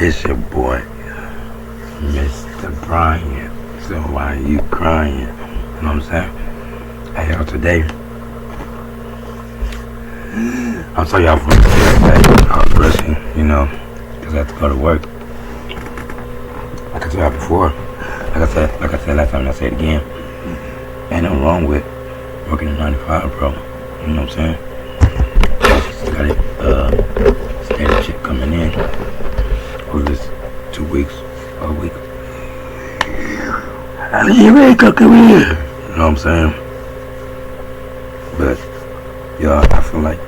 It's your boy, Mr. Bryant. So why you crying? You know what I'm saying? Hey, y'all, today, I'm sorry y'all for yesterday. I was rushing, because I had to go to work. Like I told y'all before, like I said last time, and I say it again, ain't nothing wrong with working a 9 to 5, bro. You know what I'm saying? Just got it, steady shit coming in over this 2 weeks, a week. How did you ready to come in? You know what I'm saying? But, y'all, I feel like,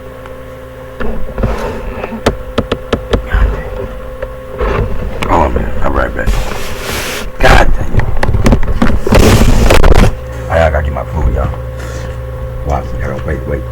hold on, man, I'll be right back. God dang it. I gotta get my food, y'all. Watch, wait.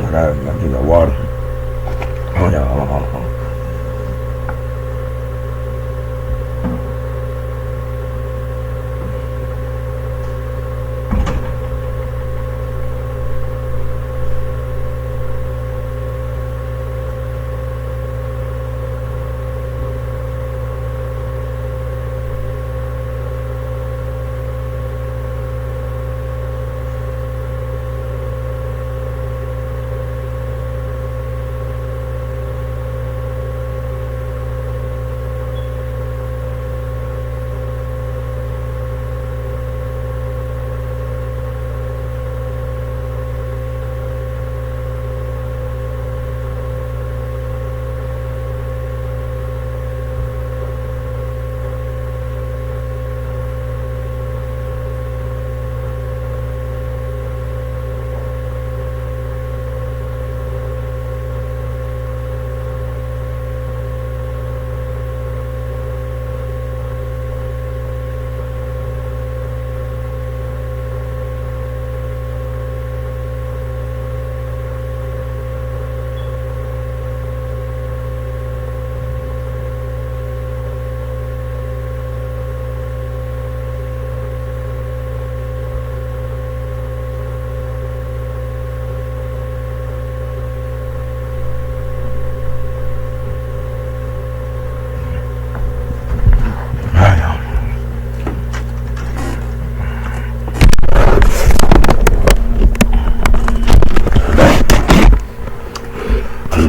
I need that water. Hold on.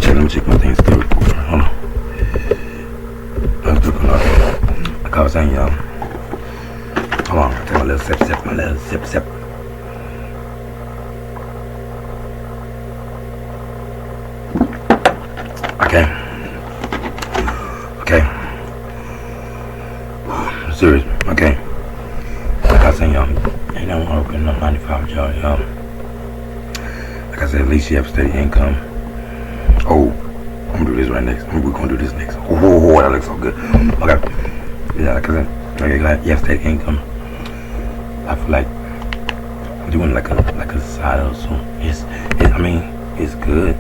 Let me check my things still recording. Hold on. Like I was saying, y'all. Hold on. Take my little sip. Okay. I'm serious. Okay. Like I was saying, y'all. Ain't no one working no 95 job, y'all. Like I said, at least you have steady income. Oh, I'm gonna do this right next. We're gonna do this next. Oh, that looks so good. Okay. Yeah, like I said, you have steady income. I feel like doing like a side hustle. It's good,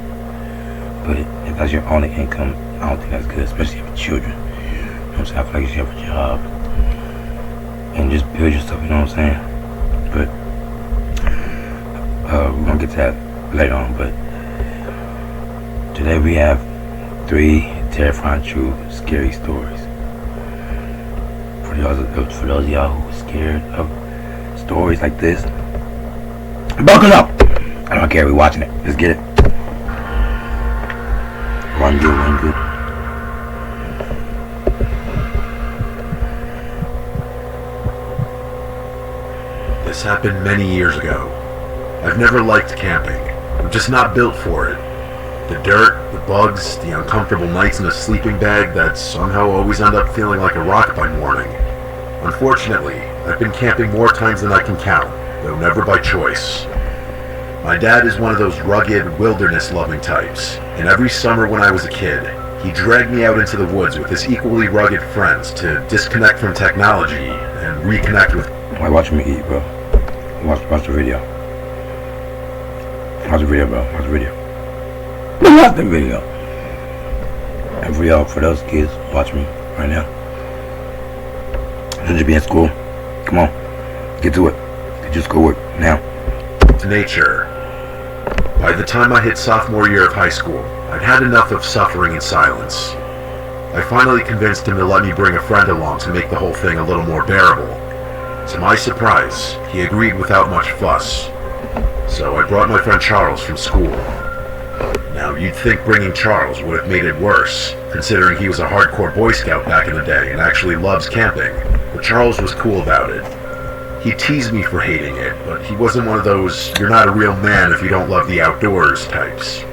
but if that's your only income, I don't think that's good, especially if you have children. what I'm saying? I feel like you should have a job and just build yourself, you know what I'm saying? But we're gonna get to that later on. But today we have 3 terrifying, true, scary stories. For those of y'all who are scared of stories like this, buckle up. I don't care. We're watching it. Let's get it. Run good, run good. This happened many years ago. I've never liked camping. I'm just not built for it. The dirt, the bugs, the uncomfortable nights in a sleeping bag that somehow always end up feeling like a rock by morning. Unfortunately, I've been camping more times than I can count, though never by choice. My dad is one of those rugged, wilderness-loving types, and every summer when I was a kid, he dragged me out into the woods with his equally rugged friends to disconnect from technology and reconnect with... Why watch me eat, bro? Watch the video. Watch the video, bro. Watch the video. Watch the video. And for y'all, for those kids, watch me right now. Don't you be in school? Come on. Get to it. Get your schoolwork now. To nature. By the time I hit sophomore year of high school, I'd had enough of suffering in silence. I finally convinced him to let me bring a friend along to make the whole thing a little more bearable. To my surprise, he agreed without much fuss. So I brought my friend Charles from school. Now, you'd think bringing Charles would have made it worse, considering he was a hardcore Boy Scout back in the day and actually loves camping, but Charles was cool about it. He teased me for hating it, but he wasn't one of those "you're not a real man if you don't love the outdoors" types.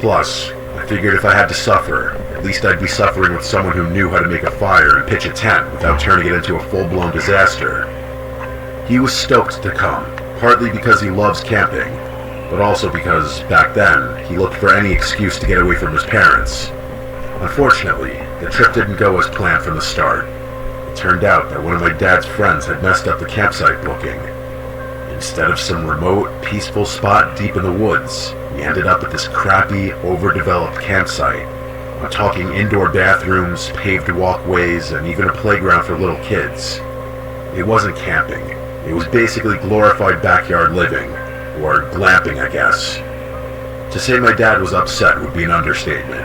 Plus, I figured if I had to suffer, at least I'd be suffering with someone who knew how to make a fire and pitch a tent without turning it into a full-blown disaster. He was stoked to come, partly because he loves camping, but also because, back then, he looked for any excuse to get away from his parents. Unfortunately, the trip didn't go as planned from the start. It turned out that one of my dad's friends had messed up the campsite booking. Instead of some remote, peaceful spot deep in the woods, we ended up at this crappy, overdeveloped campsite. I'm talking indoor bathrooms, paved walkways, and even a playground for little kids. It wasn't camping. It was basically glorified backyard living. Or glamping, I guess. To say my dad was upset would be an understatement.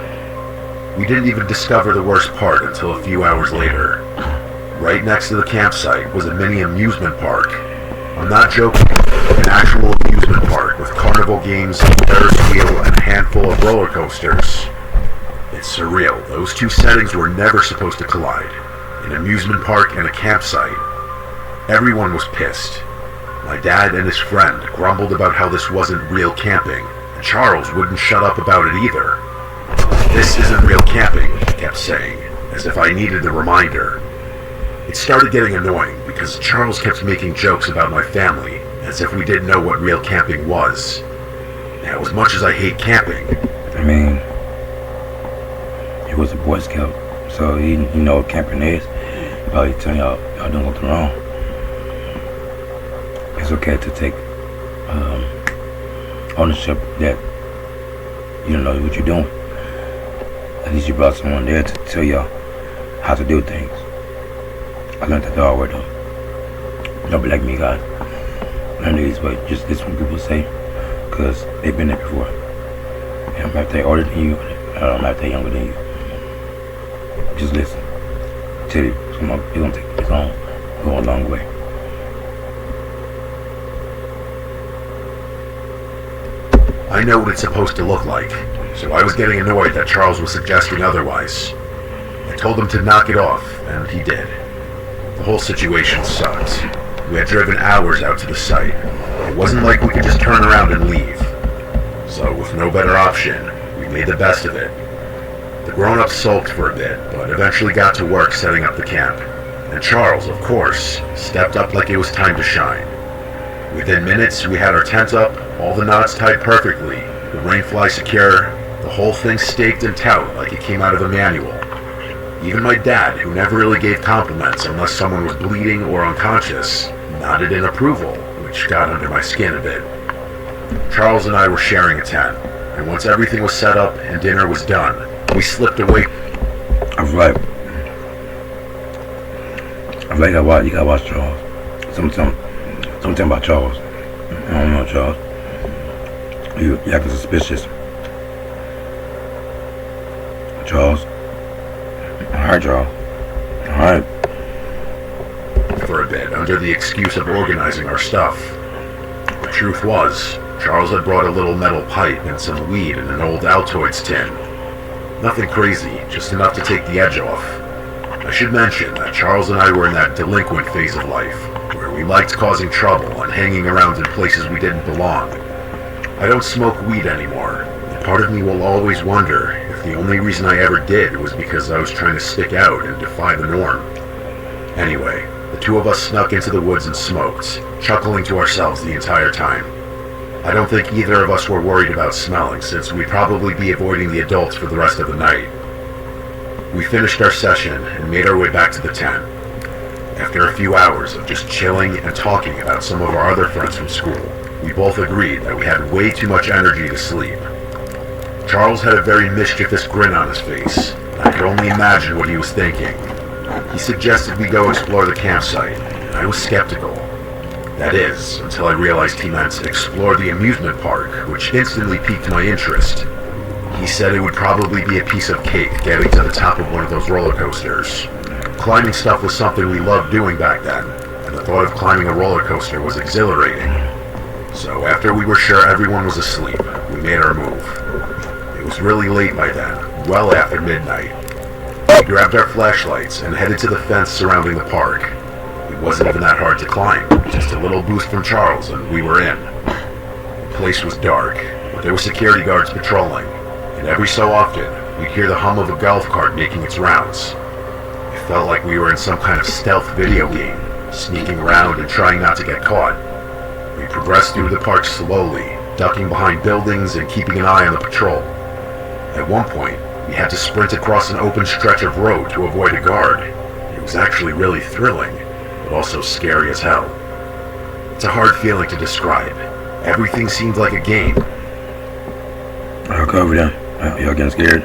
We didn't even discover the worst part until a few hours later. Right next to the campsite was a mini amusement park. I'm not joking. An actual amusement park with carnival games, a Ferris wheel, and a handful of roller coasters. It's surreal. Those two settings were never supposed to collide. An amusement park and a campsite. Everyone was pissed. My dad and his friend grumbled about how this wasn't real camping, and Charles wouldn't shut up about it either. "This isn't real camping," he kept saying, as if I needed the reminder. It started getting annoying because Charles kept making jokes about my family, as if we didn't know what real camping was. Now, as much as I hate camping... I mean, he was a Boy Scout, so he know what camping is. Probably telling y'all doing something wrong. It's okay to take ownership that you know what you're doing. At least you brought someone there to tell y'all how to do things. I learned that the hard way though. Don't be like me, guys. Learn the easy way. Just listen when people say, because they've been there before. And if they're older than you, if they're younger than you, just listen. Tell you, it's gonna take it's gonna go a long way. I know what it's supposed to look like, so I was getting annoyed that Charles was suggesting otherwise. I told him to knock it off, and he did. The whole situation sucked. We had driven hours out to the site. It wasn't like we could just turn around and leave. So with no better option, we made the best of it. The grown-ups sulked for a bit, but eventually got to work setting up the camp. And Charles, of course, stepped up like it was time to shine. Within minutes, we had our tent up, all the knots tied perfectly, the rainfly secure, the whole thing staked and taut like it came out of a manual. Even my dad, who never really gave compliments unless someone was bleeding or unconscious, nodded in approval, which got under my skin a bit. Charles and I were sharing a tent, and once everything was set up and dinner was done, we slipped away. Alright. I feel like you gotta watch Charles. Something about Charles. I don't know Charles. You acting suspicious. Charles. Alright, Charles. Alright. For a bit, under the excuse of organizing our stuff. The truth was, Charles had brought a little metal pipe and some weed in an old Altoids tin. Nothing crazy, just enough to take the edge off. I should mention that Charles and I were in that delinquent phase of life, where we liked causing trouble and hanging around in places we didn't belong. I don't smoke weed anymore, and part of me will always wonder if the only reason I ever did was because I was trying to stick out and defy the norm. Anyway, the two of us snuck into the woods and smoked, chuckling to ourselves the entire time. I don't think either of us were worried about smelling, since we'd probably be avoiding the adults for the rest of the night. We finished our session and made our way back to the tent. After a few hours of just chilling and talking about some of our other friends from school, we both agreed that we had way too much energy to sleep. Charles had a very mischievous grin on his face, and I could only imagine what he was thinking. He suggested we go explore the campsite, and I was skeptical. That is, until I realized he meant explore the amusement park, which instantly piqued my interest. He said it would probably be a piece of cake getting to the top of one of those roller coasters. Climbing stuff was something we loved doing back then, and the thought of climbing a roller coaster was exhilarating. So after we were sure everyone was asleep, we made our move. It was really late by then, well after midnight. We grabbed our flashlights and headed to the fence surrounding the park. It wasn't even that hard to climb, just a little boost from Charles and we were in. The place was dark, but there were security guards patrolling, and every so often, we'd hear the hum of a golf cart making its rounds. It felt like we were in some kind of stealth video game, sneaking around and trying not to get caught. We progressed through the park slowly, ducking behind buildings and keeping an eye on the patrol. At one point, we had to sprint across an open stretch of road to avoid a guard. It was actually really thrilling, but also scary as hell. It's a hard feeling to describe. Everything seemed like a game. I'll cover them. Y'all getting scared?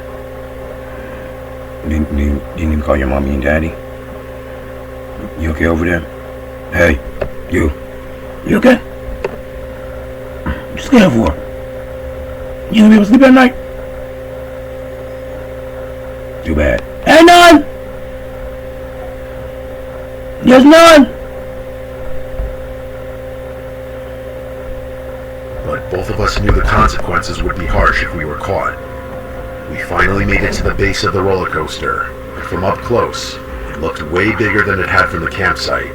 You didn't call your mommy and daddy? You okay over there? Hey, you. You okay? What you scared for? You gonna be able to sleep at night? Too bad. Hey, none! There's none! But both of us knew the consequences would be harsh if we were caught. We finally made it to the base of the roller coaster, and from up close, it looked way bigger than it had from the campsite.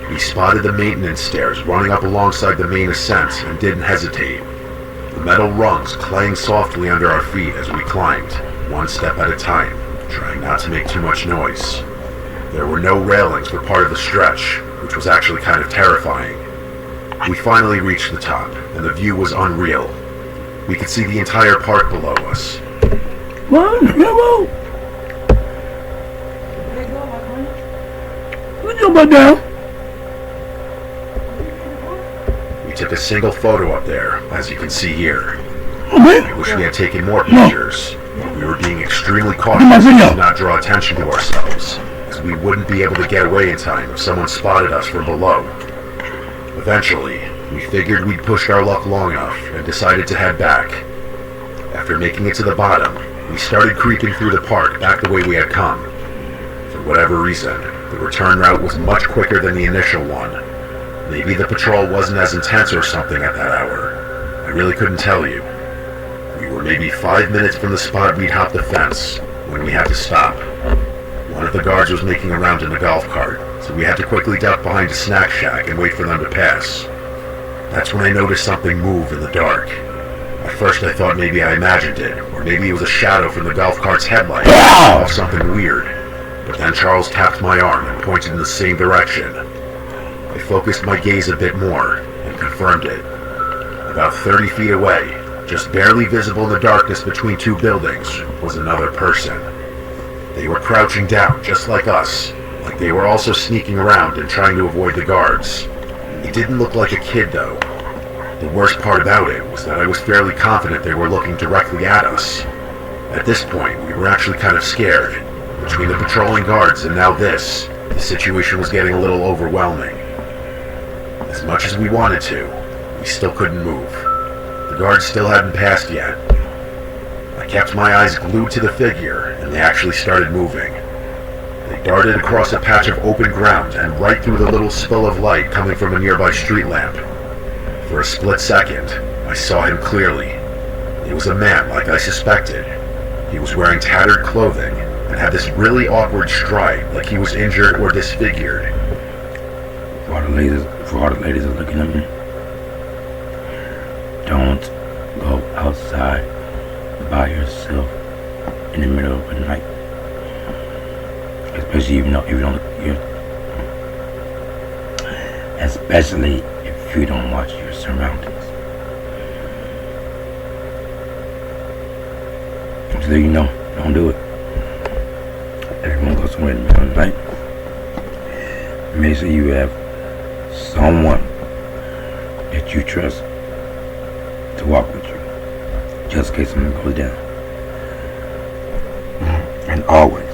We spotted the maintenance stairs running up alongside the main ascent and didn't hesitate. The metal rungs clang softly under our feet as we climbed, one step at a time, trying not to make too much noise. There were no railings for part of the stretch, which was actually kind of terrifying. We finally reached the top, and the view was unreal. We could see the entire park below us. What? Hello? What you about down? We took a single photo up there, as you can see here. Okay. I wish we had taken more pictures, but we were being extremely cautious to not draw attention to ourselves, as we wouldn't be able to get away in time if someone spotted us from below. Eventually, we figured we'd pushed our luck long enough and decided to head back. After making it to the bottom, we started creeping through the park back the way we had come. For whatever reason, the return route was much quicker than the initial one. Maybe the patrol wasn't as intense or something at that hour. I really couldn't tell you. We were maybe 5 minutes from the spot we'd hopped the fence when we had to stop. One of the guards was making a round in the golf cart, so we had to quickly duck behind a snack shack and wait for them to pass. That's when I noticed something move in the dark. At first I thought maybe I imagined it, or maybe it was a shadow from the golf cart's headlight, or something weird. But then Charles tapped my arm and pointed in the same direction. I focused my gaze a bit more, and confirmed it. About 30 feet away, just barely visible in the darkness between two buildings, was another person. They were crouching down, just like us, like they were also sneaking around and trying to avoid the guards. He didn't look like a kid, though. The worst part about it was that I was fairly confident they were looking directly at us. At this point, we were actually kind of scared. Between the patrolling guards and now this, The situation was getting a little overwhelming. As much as we wanted to, we still couldn't move. The guards still hadn't passed yet. I kept my eyes glued to the figure, and they actually started moving. They darted across a patch of open ground and right through the little spill of light coming from a nearby street lamp. For a split second, I saw him clearly. He was a man, like I suspected. He was wearing tattered clothing and had this really awkward stride, like he was injured or disfigured. For all the ladies are looking at me, don't go outside by yourself in the middle of the night. Especially especially if you don't watch your surroundings. So you know, don't do it. Everyone goes somewhere in the middle of the night. Make sure you have someone that you trust to walk with you, just in case something goes down. And always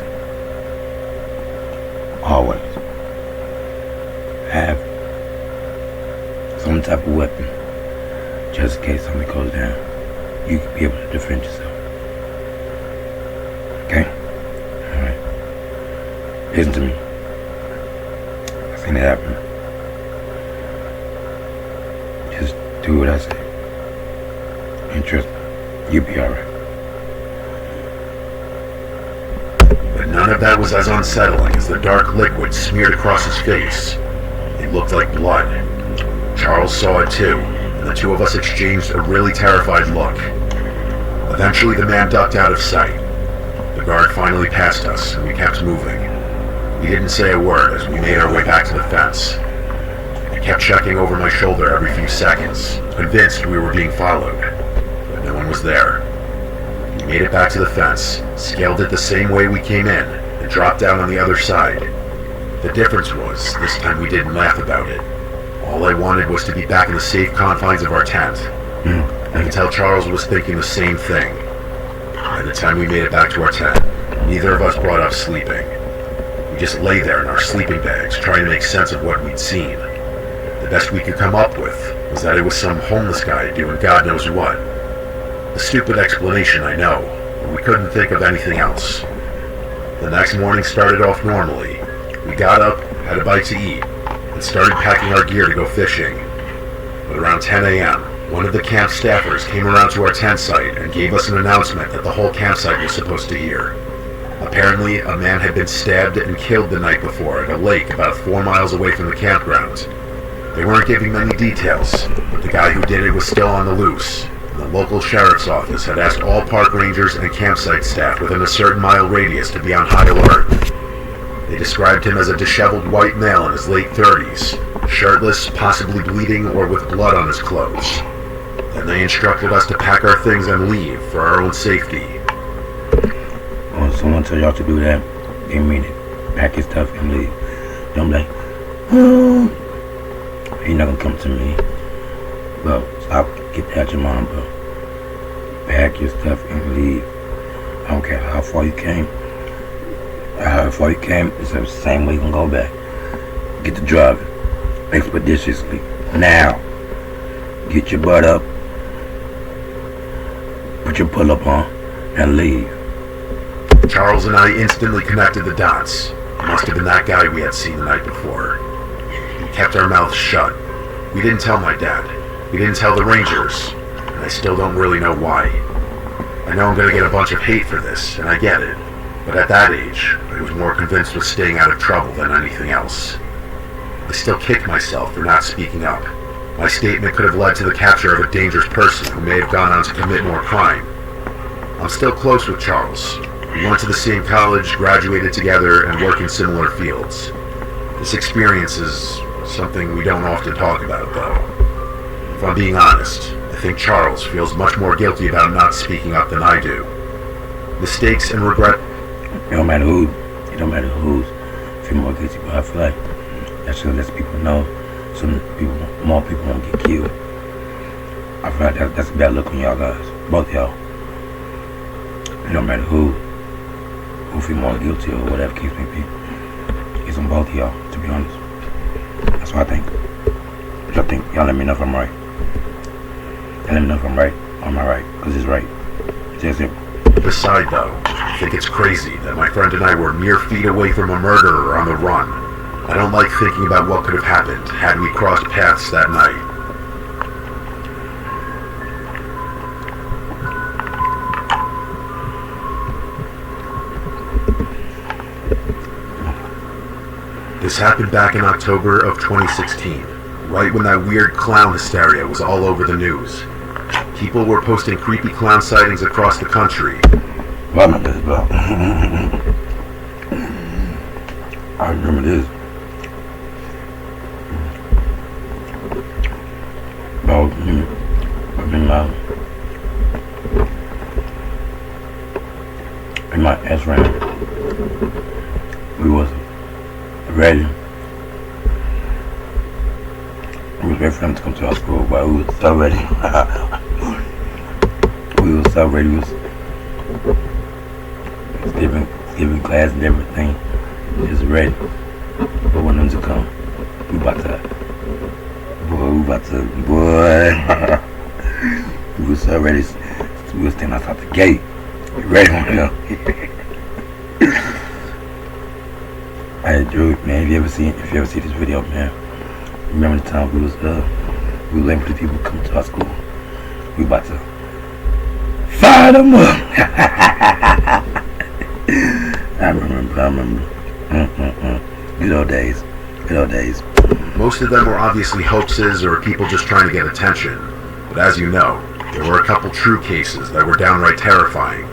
have some type of weapon, just in case something goes down. You can be able to defend yourself. Okay? Alright. Listen to me. I've seen it happen. Just do what I say. And trust me, you'll be alright. But none of that was as unsettling as the dark liquid smeared across his face. It looked like blood. Charles saw it too, and the two of us exchanged a really terrified look. Eventually the man ducked out of sight. The guard finally passed us, and we kept moving. We didn't say a word as we made our way back to the fence. I kept checking over my shoulder every few seconds, convinced we were being followed, but no one was there. We made it back to the fence, scaled it the same way we came in, and dropped down on the other side. The difference was, this time we didn't laugh about it. All I wanted was to be back in the safe confines of our tent. I could tell Charles was thinking the same thing. By the time we made it back to our tent, neither of us brought up sleeping. We just lay there in our sleeping bags, trying to make sense of what we'd seen. The best we could come up with was that it was some homeless guy doing God knows what. A stupid explanation, I know, but we couldn't think of anything else. The next morning started off normally. We got up, had a bite to eat, and started packing our gear to go fishing. But around 10 a.m., one of the camp staffers came around to our tent site and gave us an announcement that the whole campsite was supposed to hear. Apparently, a man had been stabbed and killed the night before at a lake about 4 miles away from the campground. They weren't giving many details, but the guy who did it was still on the loose. The local sheriff's office had asked all park rangers and campsite staff within a certain mile radius to be on high alert. They described him as a disheveled white male in his late 30s, shirtless, possibly bleeding, or with blood on his clothes. Then they instructed us to pack our things and leave for our own safety. When someone tells y'all to do that, they mean it. Pack your stuff and leave. Don't be like, oh, you're not gonna come to me. Well, stop, get that out your mom, bro. Pack your stuff and leave. I don't care how far you came. How far you came, it's the same way you can go back. Get to driving expeditiously. Now, get your butt up, put your pull-up on, and leave. Charles and I instantly connected the dots. It must have been that guy we had seen the night before. We kept our mouths shut. We didn't tell my dad. We didn't tell the Rangers. And I still don't really know why. I know I'm going to get a bunch of hate for this, and I get it. But at that age, I was more convinced with staying out of trouble than anything else. I still kick myself for not speaking up. My statement could have led to the capture of a dangerous person who may have gone on to commit more crime. I'm still close with Charles. We went to the same college, graduated together, and work in similar fields. This experience is something we don't often talk about, though. If I'm being honest, I think Charles feels much more guilty about not speaking up than I do. Mistakes and regret... It don't matter who's feel more guilty, but I feel like that should let people know so more people won't get killed. I feel like that's a bad look on y'all guys, both y'all. It don't matter who feel more guilty or whatever case may be. It's on both of y'all, to be honest. That's what I think. What y'all think? Y'all let me know if I'm right. Y'all let me know if I'm right. Or am I right? Because it's right. It's just simple. Beside though, I think it's crazy that my friend and I were mere feet away from a murderer on the run. I don't like thinking about what could have happened had we crossed paths that night. This happened back in October of 2016, right when that weird clown hysteria was all over the news. People were posting creepy clown sightings across the country. Well, I remember this, bro. I remember this. Bro, in my S-Ram, we was ready. We was ready for them to come to our school, but we was so ready. We was so ready. We was giving class and everything. Just ready. But when them to come, we about to, we was so ready. We was standing outside the gate. We ready for them. Hey Drew, man, if you ever see this video, man, remember the time we was waiting for the people to come to our school. We about to fire them up. I remember. Good old days. Most of them were obviously hoaxes or people just trying to get attention. But as you know, there were a couple true cases that were downright terrifying.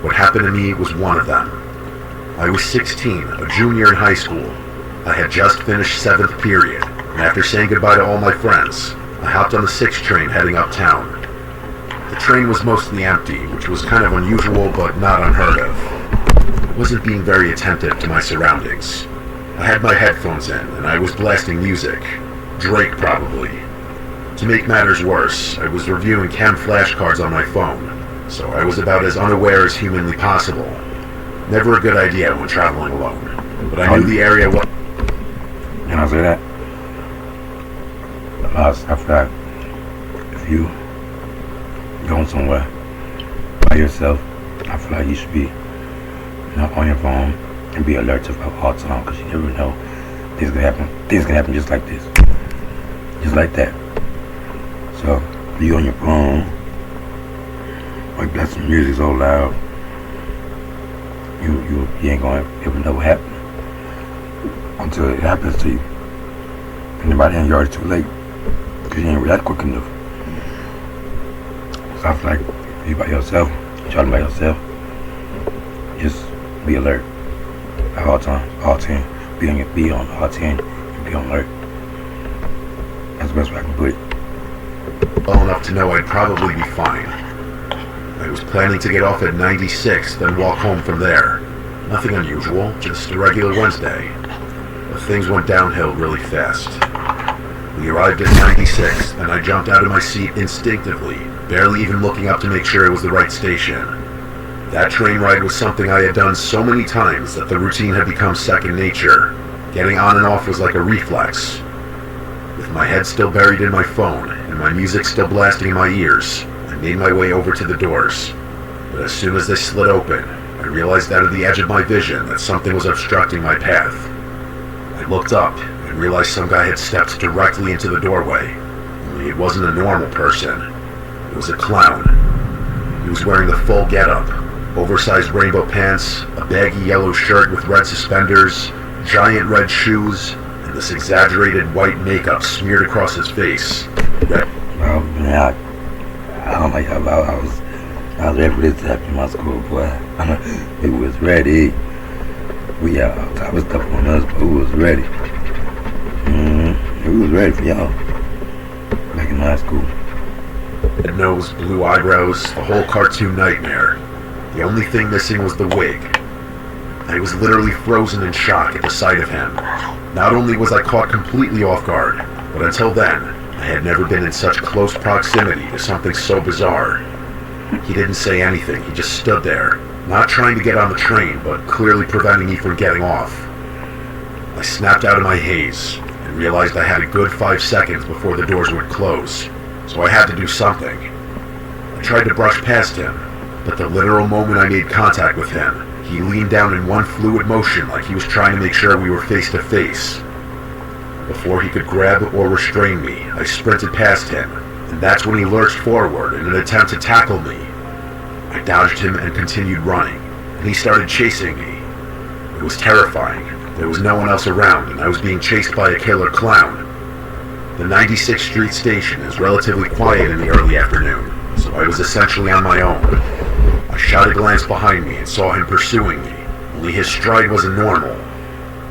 What happened to me was one of them. I was 16, a junior in high school. I had just finished 7th period, and after saying goodbye to all my friends, I hopped on the 6 train heading uptown. The train was mostly empty, which was kind of unusual but not unheard of. I wasn't being very attentive to my surroundings. I had my headphones in, and I was blasting music. Drake, probably. To make matters worse, I was reviewing chem flashcards on my phone, so I was about as unaware as humanly possible. Never a good idea when traveling alone, but I knew the area well. Can I say that? I feel like if you going somewhere by yourself, I feel like you should be on your phone and be alert to all the time, because you never know things can happen. Things can happen just like this, just like that. So you on your phone, or you got some music so loud. You ain't gonna ever know what happened until it happens to you. And by then you're already too late, because you ain't react quick enough. So I feel like if you by yourself, traveling by yourself, just be alert at all times, all 10. Be on all 10 and be on alert. That's the best way I can put it. Well enough to know I'd probably be fine. I was planning to get off at 96, then walk home from there. Nothing unusual, just a regular Wednesday. But things went downhill really fast. We arrived at 96, and I jumped out of my seat instinctively, barely even looking up to make sure it was the right station. That train ride was something I had done so many times that the routine had become second nature. Getting on and off was like a reflex. With my head still buried in my phone, and my music still blasting in my ears, I made my way over to the doors. But as soon as they slid open, I realized out of the edge of my vision that something was obstructing my path. I looked up and realized some guy had stepped directly into the doorway. Only it wasn't a normal person. It was a clown. He was wearing the full getup. Oversized rainbow pants, a baggy yellow shirt with red suspenders, giant red shoes, and this exaggerated white makeup smeared across his face. Well, man, I don't like how I was ready for this to happen in my school, boy. We was ready. We had all type of stuff on us, but we was ready. We was ready for y'all back in high school. Red nose, blue eyebrows, the whole cartoon nightmare. The only thing missing was the wig. I was literally frozen in shock at the sight of him. Not only was I caught completely off guard, but until then, I had never been in such close proximity to something so bizarre. He didn't say anything, he just stood there, not trying to get on the train, but clearly preventing me from getting off. I snapped out of my haze and realized I had a good 5 seconds before the doors would close, so I had to do something. I tried to brush past him, but the literal moment I made contact with him, he leaned down in one fluid motion like he was trying to make sure we were face to face. Before he could grab or restrain me, I sprinted past him, and that's when he lurched forward in an attempt to tackle me. I dodged him and continued running, and he started chasing me. It was terrifying. There was no one else around, and I was being chased by a killer clown. The 96th Street station is relatively quiet in the early afternoon, so I was essentially on my own. I shot a glance behind me and saw him pursuing me, only his stride wasn't normal.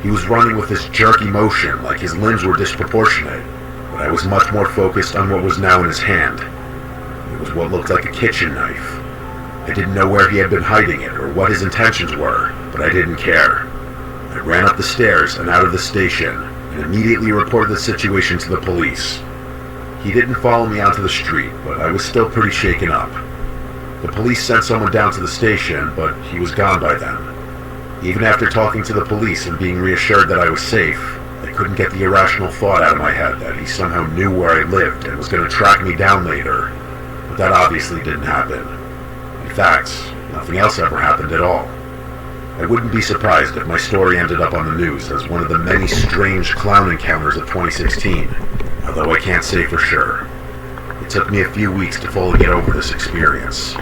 He was running with this jerky motion like his limbs were disproportionate, but I was much more focused on what was now in his hand. It was what looked like a kitchen knife. I didn't know where he had been hiding it or what his intentions were, but I didn't care. I ran up the stairs and out of the station, and immediately reported the situation to the police. He didn't follow me onto the street, but I was still pretty shaken up. The police sent someone down to the station, but he was gone by then. Even after talking to the police and being reassured that I was safe, I couldn't get the irrational thought out of my head that he somehow knew where I lived and was going to track me down later. But that obviously didn't happen. In fact, nothing else ever happened at all. I wouldn't be surprised if my story ended up on the news as one of the many strange clown encounters of 2016, although I can't say for sure. It took me a few weeks to fully get over this experience.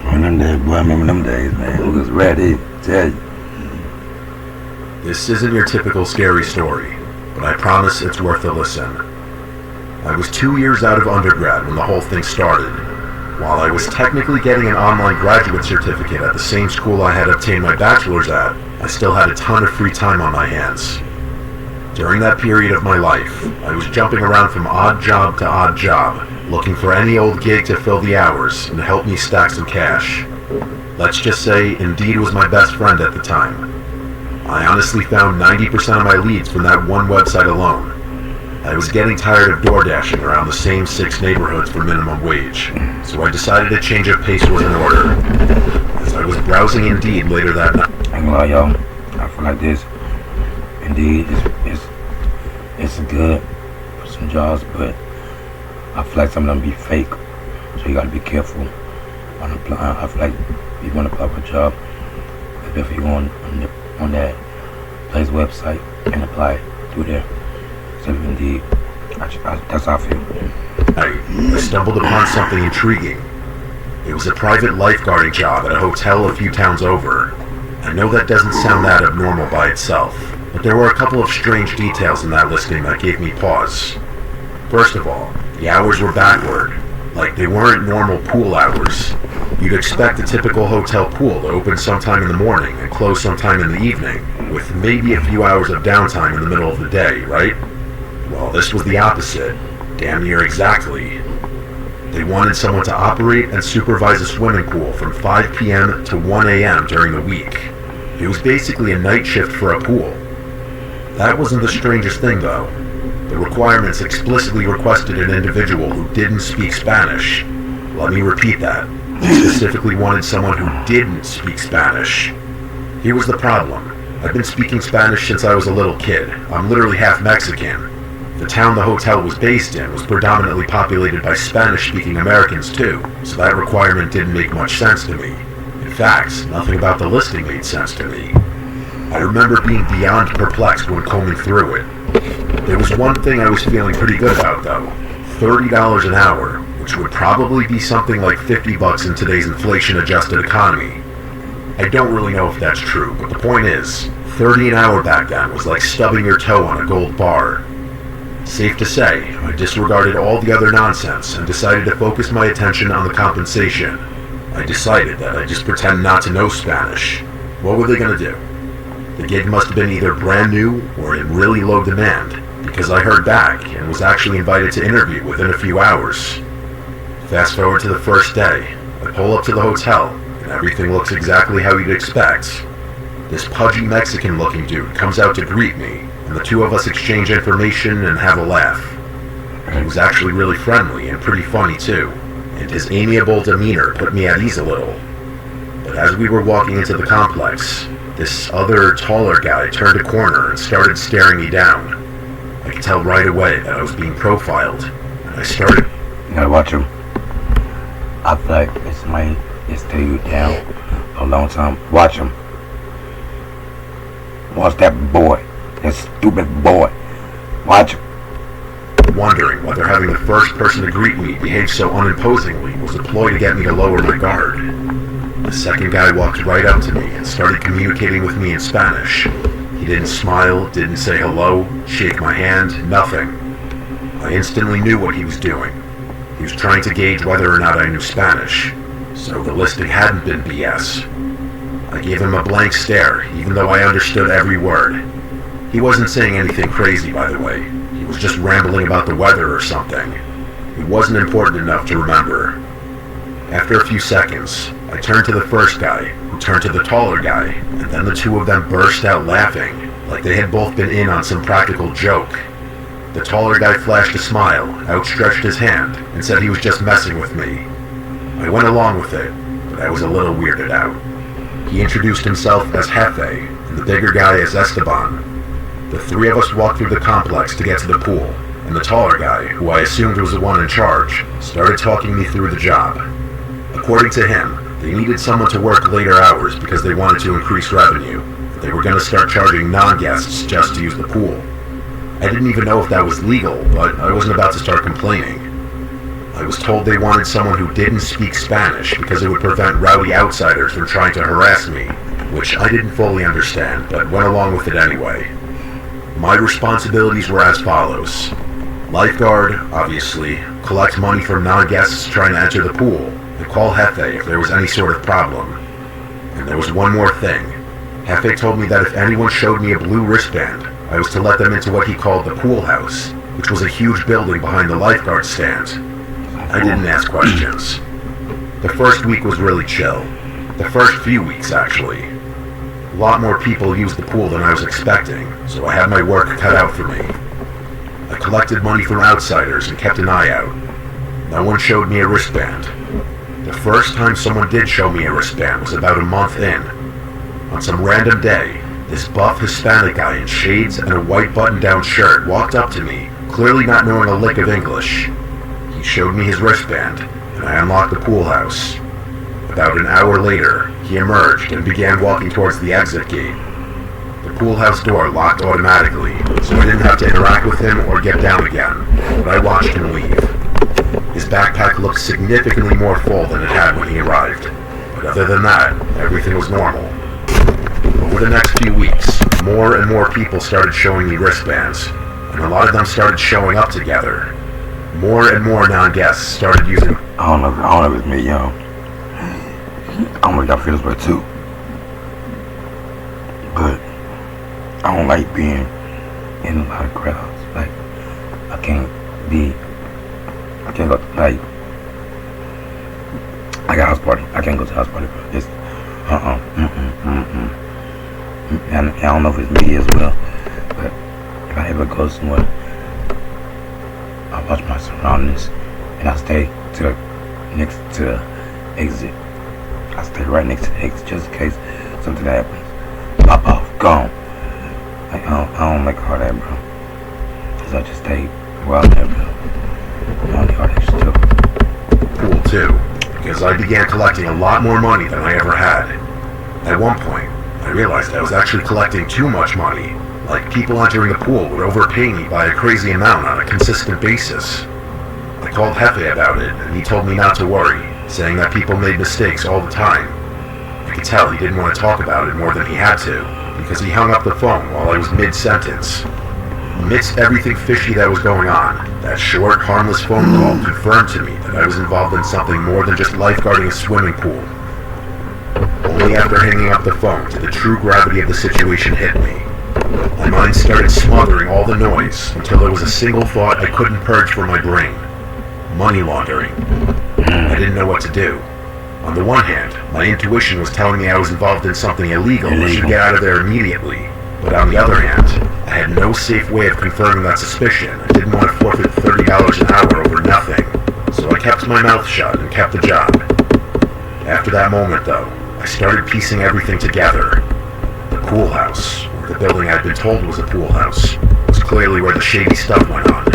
I remember them days, man. It was ready, tell you. This isn't your typical scary story, but I promise it's worth a listen. I was 2 years out of undergrad when the whole thing started. While I was technically getting an online graduate certificate at the same school I had obtained my bachelor's at, I still had a ton of free time on my hands. During that period of my life, I was jumping around from odd job to odd job, looking for any old gig to fill the hours and help me stack some cash. Let's just say Indeed was my best friend at the time. I honestly found 90% of my leads from that one website alone. I was getting tired of door dashing around the same 6 neighborhoods for minimum wage, so I decided a change of pace was in order. As I was browsing Indeed later that night, I ain't gonna lie, y'all. I feel like this. Indeed, it's good for some jobs, but I feel like some of them be fake. So you gotta be careful on applying. I feel like if you want to apply for a job, it's better if you go on that place website and apply through there. So Indeed, that's how I feel. I stumbled upon something intriguing. It was a private lifeguarding job at a hotel a few towns over. I know that doesn't sound that abnormal by itself, but there were a couple of strange details in that listing that gave me pause. First of all, the hours were backward, like they weren't normal pool hours. You'd expect a typical hotel pool to open sometime in the morning and close sometime in the evening, with maybe a few hours of downtime in the middle of the day, right? Well, this was the opposite, damn near exactly. They wanted someone to operate and supervise a swimming pool from 5 p.m. to 1 a.m. during the week. It was basically a night shift for a pool. That wasn't the strangest thing, though. The requirements explicitly requested an individual who didn't speak Spanish. Let me repeat that. They specifically wanted someone who didn't speak Spanish. Here was the problem. I've been speaking Spanish since I was a little kid. I'm literally half Mexican. The town the hotel was based in was predominantly populated by Spanish-speaking Americans too, so that requirement didn't make much sense to me. In fact, nothing about the listing made sense to me. I remember being beyond perplexed when combing through it. There was one thing I was feeling pretty good about though, $30 an hour, which would probably be something like $50 in today's inflation-adjusted economy. I don't really know if that's true, but the point is, $30 an hour back then was like stubbing your toe on a gold bar. Safe to say, I disregarded all the other nonsense and decided to focus my attention on the compensation. I decided that I'd just pretend not to know Spanish. What were they going to do? The gig must have been either brand new or in really low demand, because I heard back and was actually invited to interview within a few hours. Fast forward to the first day, I pull up to the hotel, and everything looks exactly how you'd expect. This pudgy Mexican-looking dude comes out to greet me, and the two of us exchange information and have a laugh. He was actually really friendly and pretty funny too, and his amiable demeanor put me at ease a little. But but as we were walking into the complex, this other taller guy turned a corner and started staring me down. I could tell right away that I was being profiled, and I started... You gotta watch him. I feel like if somebody is stay you down for a long time, watch him. Watch that boy. That stupid boy. Watch him. Wondering whether having the first person to greet me behave so unimposingly was a ploy to get me to lower my guard. The second guy walked right up to me and started communicating with me in Spanish. He didn't smile, didn't say hello, shake my hand, nothing. I instantly knew what he was doing. He was trying to gauge whether or not I knew Spanish, so the listing hadn't been BS. I gave him a blank stare, even though I understood every word. He wasn't saying anything crazy, by the way. He was just rambling about the weather or something. It wasn't important enough to remember. After a few seconds, I turned to the first guy, who turned to the taller guy, and then the two of them burst out laughing, like they had both been in on some practical joke. The taller guy flashed a smile, outstretched his hand, and said he was just messing with me. I went along with it, but I was a little weirded out. He introduced himself as Jefe, and the bigger guy as Esteban. The three of us walked through the complex to get to the pool, and the taller guy, who I assumed was the one in charge, started talking me through the job. According to him, they needed someone to work later hours because they wanted to increase revenue. They were going to start charging non-guests just to use the pool. I didn't even know if that was legal, but I wasn't about to start complaining. I was told they wanted someone who didn't speak Spanish because it would prevent rowdy outsiders from trying to harass me, which I didn't fully understand, but went along with it anyway. My responsibilities were as follows. Lifeguard, obviously, collect money from non-guests trying to enter the pool, and call Jefe if there was any sort of problem. And there was one more thing. Jefe told me that if anyone showed me a blue wristband, I was to let them into what he called the pool house, which was a huge building behind the lifeguard stand. I didn't ask questions. The first week was really chill. The first few weeks, actually. A lot more people used the pool than I was expecting, so I had my work cut out for me. I collected money from outsiders and kept an eye out. No one showed me a wristband. The first time someone did show me a wristband was about a month in. On some random day, this buff Hispanic guy in shades and a white button-down shirt walked up to me, clearly not knowing a lick of English. He showed me his wristband, and I unlocked the pool house. About an hour later, he emerged and began walking towards the exit gate. The pool house door locked automatically, so I didn't have to interact with him or get down again, but I watched him leave. His backpack looked significantly more full than it had when he arrived, but other than that, everything was normal. Over the next few weeks, more and more people started showing me wristbands, and a lot of them started showing up together. More and more non-guests started using... I don't know if it's me, yo. I don't know if y'all feel this way too. But I don't like being in a lot of crowds. Like, I can't go, like, I got a house party. I can't go to a house party, bro. It's, And I don't know if it's me as well, but if I ever go somewhere, I watch my surroundings, and I stay next to the exit. I stay right next to the exit just in case something happens. Pop off, gone. Like, I don't like all that, bro. Cause I just stay right there, bro. I don't like all that shit too. Pool too, because I began collecting a lot more money than I ever had. At one point, I realized I was actually collecting too much money. Like, people entering the pool would overpay me by a crazy amount on a consistent basis. I called Jefe about it, and he told me not to worry, saying that people made mistakes all the time. I could tell he didn't want to talk about it more than he had to, because he hung up the phone while I was mid-sentence. Amidst everything fishy that was going on, that short, harmless phone call confirmed to me that I was involved in something more than just lifeguarding a swimming pool. Only after hanging up the phone did the true gravity of the situation hit me. My mind started smothering all the noise until there was a single thought I couldn't purge from my brain. Money laundering. I didn't know what to do. On the one hand, my intuition was telling me I was involved in something illegal and should get out of there immediately. But on the other hand, I had no safe way of confirming that suspicion. I didn't want to forfeit $30 an hour over nothing. So I kept my mouth shut and kept the job. After that moment, though, I I started piecing everything together. The pool house, or the building I'd been told was a pool house, was clearly where the shady stuff went on.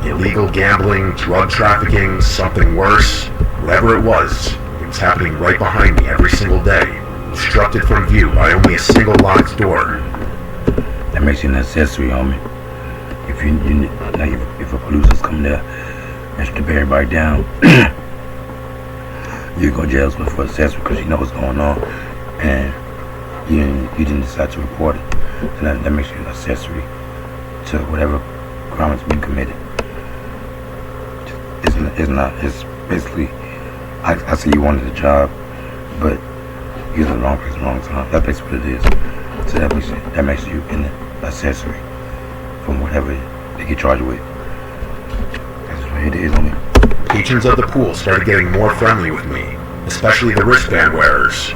Illegal gambling, drug trafficking, something worse, whatever it was happening right behind me every single day, obstructed from view by only a single locked door. That makes you an accessory, homie. If a police's come there and strip everybody down, you go to jail for accessory because you know what's going on, and you didn't decide to report it. And that makes you an accessory to whatever crime has been committed. It's basically, I see you wanted a job, but you're in the wrong place, wrong time. That's basically what it is. So that makes you an accessory from whatever they get charged with. That's what it is, homie. Patrons of the pool started getting more friendly with me, especially the wristband wearers.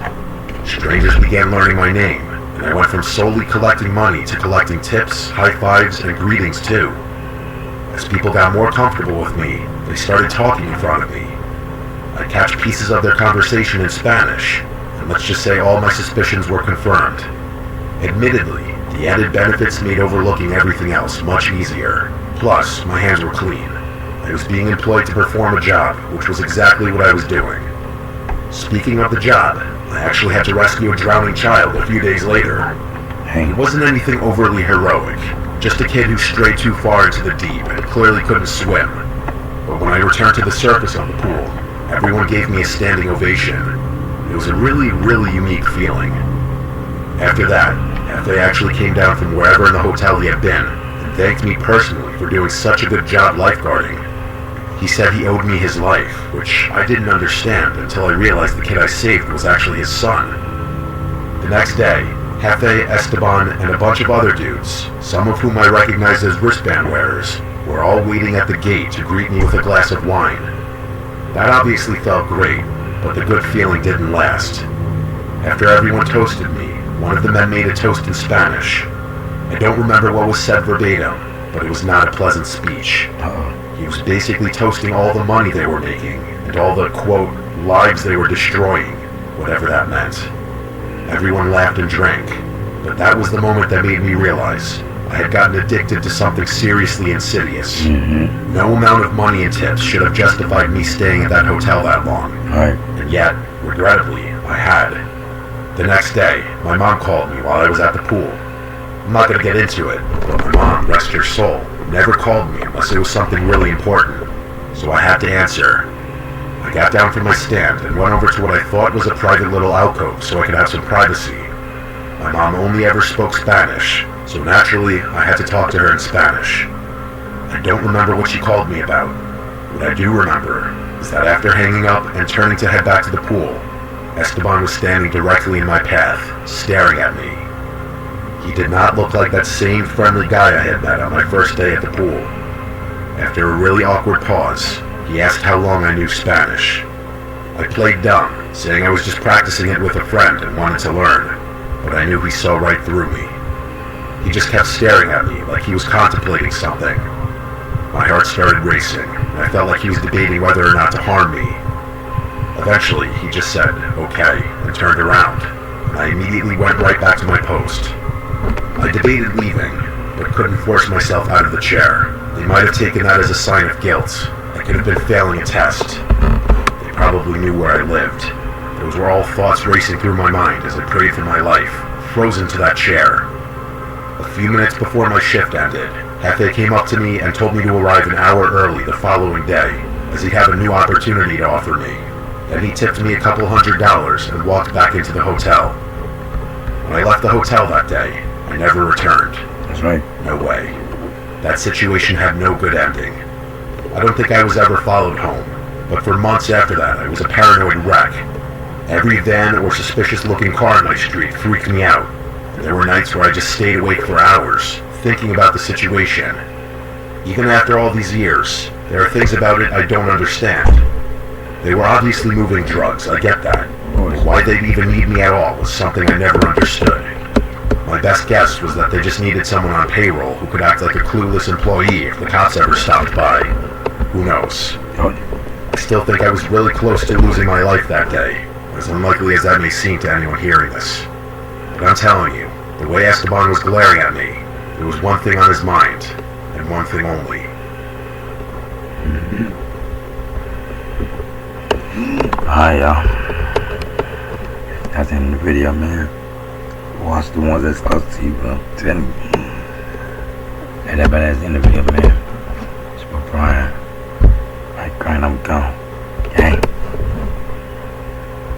Strangers began learning my name, and I went from solely collecting money to collecting tips, high fives, and greetings too. As people got more comfortable with me, they started talking in front of me. I'd catch pieces of their conversation in Spanish, and let's just say all my suspicions were confirmed. Admittedly, the added benefits made overlooking everything else much easier. Plus, my hands were clean. I was being employed to perform a job, which was exactly what I was doing. Speaking of the job, I actually had to rescue a drowning child a few days later. It wasn't anything overly heroic, just a kid who strayed too far into the deep and clearly couldn't swim. But when I returned to the surface of the pool, everyone gave me a standing ovation. It was a really, really unique feeling. After that, Hefe actually came down from wherever in the hotel he had been and thanked me personally for doing such a good job lifeguarding. He said he owed me his life, which I didn't understand until I realized the kid I saved was actually his son. The next day, Hefe, Esteban, and a bunch of other dudes, some of whom I recognized as wristband wearers, were all waiting at the gate to greet me with a glass of wine. That obviously felt great, but the good feeling didn't last. After everyone toasted me, one of the men made a toast in Spanish. I don't remember what was said verbatim, but it was not a pleasant speech. He was basically toasting all the money they were making, and all the, quote, lives they were destroying, whatever that meant. Everyone laughed and drank, but that was the moment that made me realize I had gotten addicted to something seriously insidious. No amount of money and tips should have justified me staying at that hotel that long. Right. And yet, regrettably, I had. The next day, my mom called me while I was at the pool. I'm not going to get into it, but my mom, rest her soul, never called me unless it was something really important, so I had to answer. I got down from my stand and went over to what I thought was a private little alcove so I could have some privacy. My mom only ever spoke Spanish, so naturally I had to talk to her in Spanish. I don't remember what she called me about. What I do remember is that after hanging up and turning to head back to the pool, Esteban was standing directly in my path, staring at me. He did not look like that same friendly guy I had met on my first day at the pool. After a really awkward pause, he asked how long I knew Spanish. I played dumb, saying I was just practicing it with a friend and wanted to learn, but I knew he saw right through me. He just kept staring at me like he was contemplating something. My heart started racing, and I felt like he was debating whether or not to harm me. Eventually, he just said, okay, and turned around, and I immediately went right back to my post. I debated leaving, but couldn't force myself out of the chair. They might have taken that as a sign of guilt. I could have been failing a test. They probably knew where I lived. Those were all thoughts racing through my mind as I prayed for my life, frozen to that chair. A few minutes before my shift ended, Hefe came up to me and told me to arrive an hour early the following day, as he'd have a new opportunity to offer me. Then he tipped me a couple $100 and walked back into the hotel. When I left the hotel that day, I never returned. That's right. No way. That situation had no good ending. I don't think I was ever followed home, but for months after that I was a paranoid wreck. Every van or suspicious-looking car on my street freaked me out. There were nights where I just stayed awake for hours, thinking about the situation. Even after all these years, there are things about it I don't understand. They were obviously moving drugs, I get that. But why they'd even need me at all was something I never understood. My best guess was that they just needed someone on payroll who could act like a clueless employee if the cops ever stopped by. Who knows? I still think I was really close to losing my life that day, as unlikely as that may seem to anyone hearing this. But I'm telling you, the way Esteban was glaring at me, there was one thing on his mind, and one thing only. Alright, y'all. That's the end of the video, man. Watch the ones that's close to you, bro. Tell me. And that's the end of the video, man. It's my Brian. Alright, Brian, I'm gone.